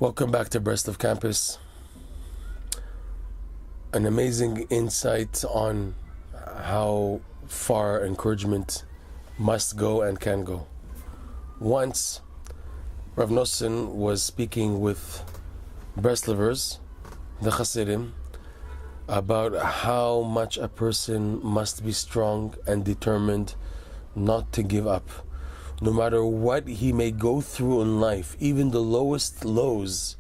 Welcome back to Breslov campus. An amazing insight on how far encouragement must go and can go. Once, Rav Nosson was speaking with Breslovers, the Hasidim, about how much a person must be strong and determined not to give up. No matter what he may go through in life, even the lowest lows,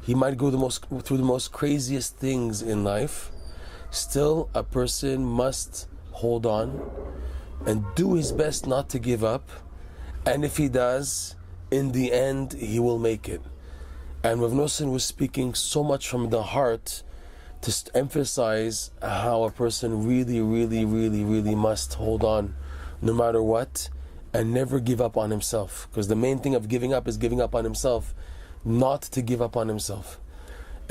he might go through the most craziest things in life, still a person must hold on and do his best not to give up. And if he does, in the end, he will make it. And Rav Nosson was speaking so much from the heart to emphasize how a person really must hold on no matter what, and never give up on himself. Because the main thing of giving up is giving up on himself, not to give up on himself.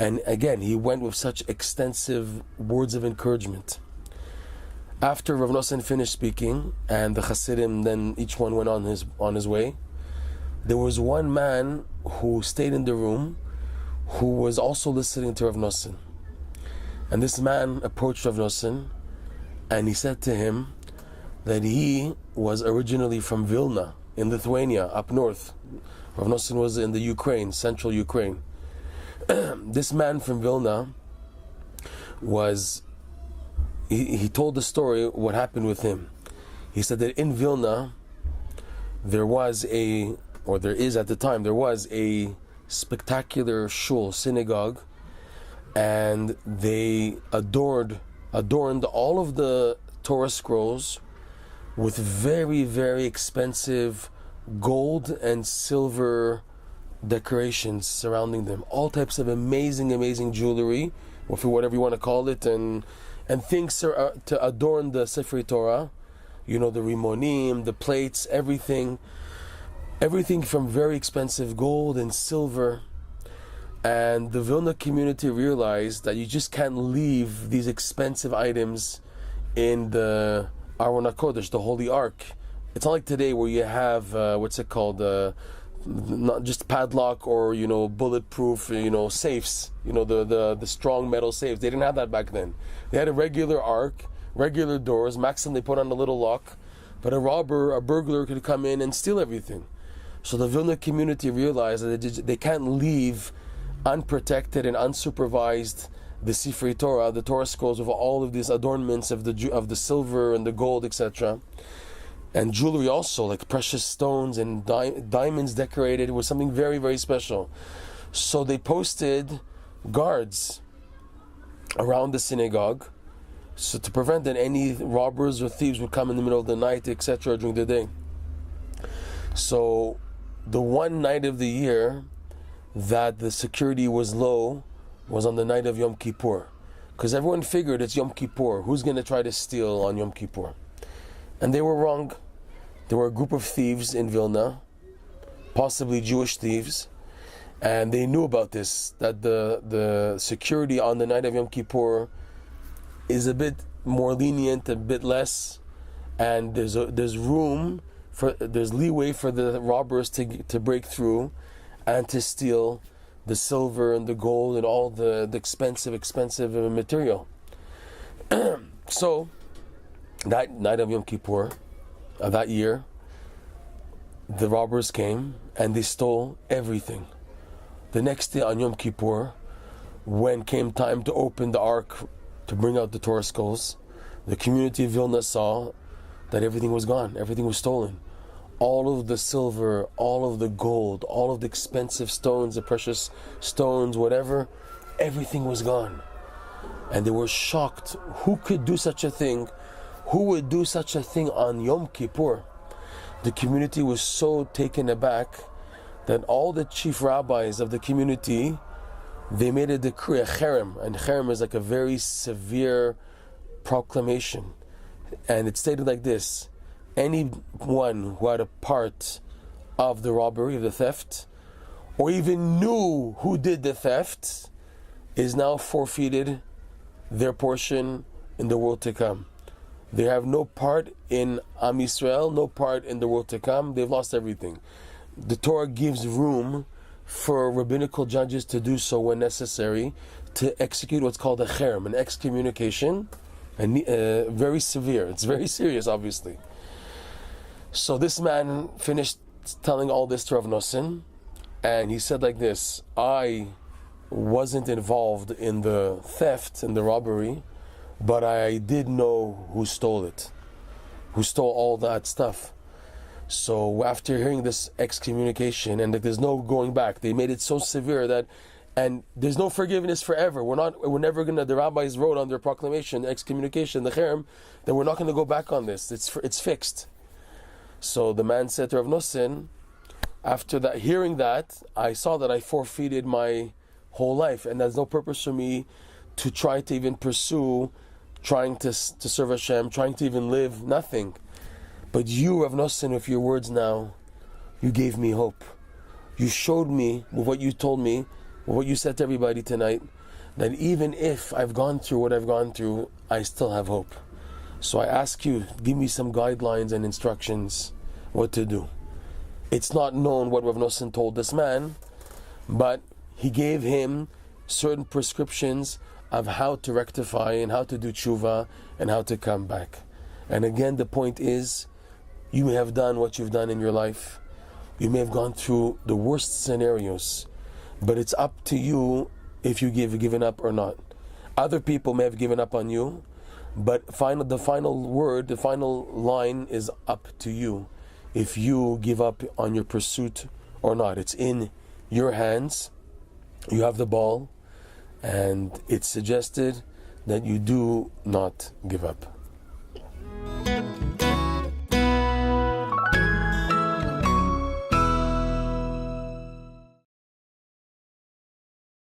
And again, he went with such extensive words of encouragement. After Rav Nosson finished speaking, and the Hasidim then each one went on his way, there was one man who stayed in the room who was also listening to Rav Nosson. And this man approached Rav Nosson and he said to him that he was originally from Vilna in Lithuania, up north. Rav Nosson was in the Ukraine, central Ukraine. This man from Vilna he told the story what happened with him. He said that in Vilna there is at the time a spectacular shul, synagogue, and they adorned all of the Torah scrolls with very expensive gold and silver decorations surrounding them. All types of amazing jewelry, or for whatever you want to call it, and things to adorn the Sefer Torah. You know, the rimonim, the plates, everything from very expensive gold and silver. And the Vilna community realized that you just can't leave these expensive items in the Aron HaKodesh, the Holy Ark. It's not like today where you have not just padlock or bulletproof safes, the strong metal safes. They didn't have that back then. They had a regular ark, regular doors. Maximum they put on a little lock, but a burglar could come in and steal everything. So the Vilna community realized that they can't leave unprotected and unsupervised the Sefer Torah, the Torah scrolls, with all of these adornments of the silver and the gold, etc. And jewelry also, like precious stones and diamonds decorated. It was something very special. So they posted guards around the synagogue, so to prevent that any robbers or thieves would come in the middle of the night, etc., during the day. So the one night of the year that the security was low was on the night of Yom Kippur, because everyone figured it's Yom Kippur. Who's going to try to steal on Yom Kippur? And they were wrong. There were a group of thieves in Vilna, possibly Jewish thieves, and they knew about this, that the security on the night of Yom Kippur is a bit more lenient, a bit less, and there's leeway for the robbers to break through and to steal the silver and the gold and all the expensive material. So that night of Yom Kippur that year, the robbers came and they stole everything. The next day on Yom Kippur, when came time to open the ark to bring out the Torah scrolls, the community of Vilna saw that everything was gone, everything was stolen. All of the silver, all of the gold, all of the expensive stones, the precious stones, whatever, everything was gone. And they were shocked. Who could do such a thing? Who would do such a thing on Yom Kippur? The community was so taken aback that all the chief rabbis of the community, they made a decree, a cherem. And cherem is like a very severe proclamation. And it stated like this: anyone who had a part of the robbery, of the theft, or even knew who did the theft, is now forfeited their portion in the world to come. They have no part in Am Yisrael, no part in the world to come. They've lost everything. The Torah gives room for rabbinical judges to do so when necessary, to execute what's called a cherem, an excommunication, and very severe. It's very serious, obviously. So this man finished telling all this to Rav Nosson, and he said like this: I wasn't involved in the theft and the robbery, but I did know who stole it, who stole all that stuff. So after hearing this excommunication, and that there's no going back, they made it so severe that, and there's no forgiveness forever. We're never gonna. The rabbis wrote on their proclamation, the excommunication, the cherem, that we're not gonna go back on this. It's fixed. So the man said to Rav Nosson, after that, hearing that, I saw that I forfeited my whole life, and there's no purpose for me to try to even pursue, trying to serve Hashem, trying to even live, nothing. But you, Rav Nosson, with your words now, you gave me hope. You showed me with what you told me, with what you said to everybody tonight, that even if I've gone through what I've gone through, I still have hope. So I ask you, give me some guidelines and instructions what to do. It's not known what Rav Nosson told this man, but he gave him certain prescriptions of how to rectify and how to do tshuva and how to come back. And again, the point is, you may have done what you've done in your life. You may have gone through the worst scenarios, but it's up to you if you given up or not. Other people may have given up on you, but the final word, the final line is up to you. If you give up on your pursuit or not, it's in your hands. You have the ball, and it's suggested that you do not give up.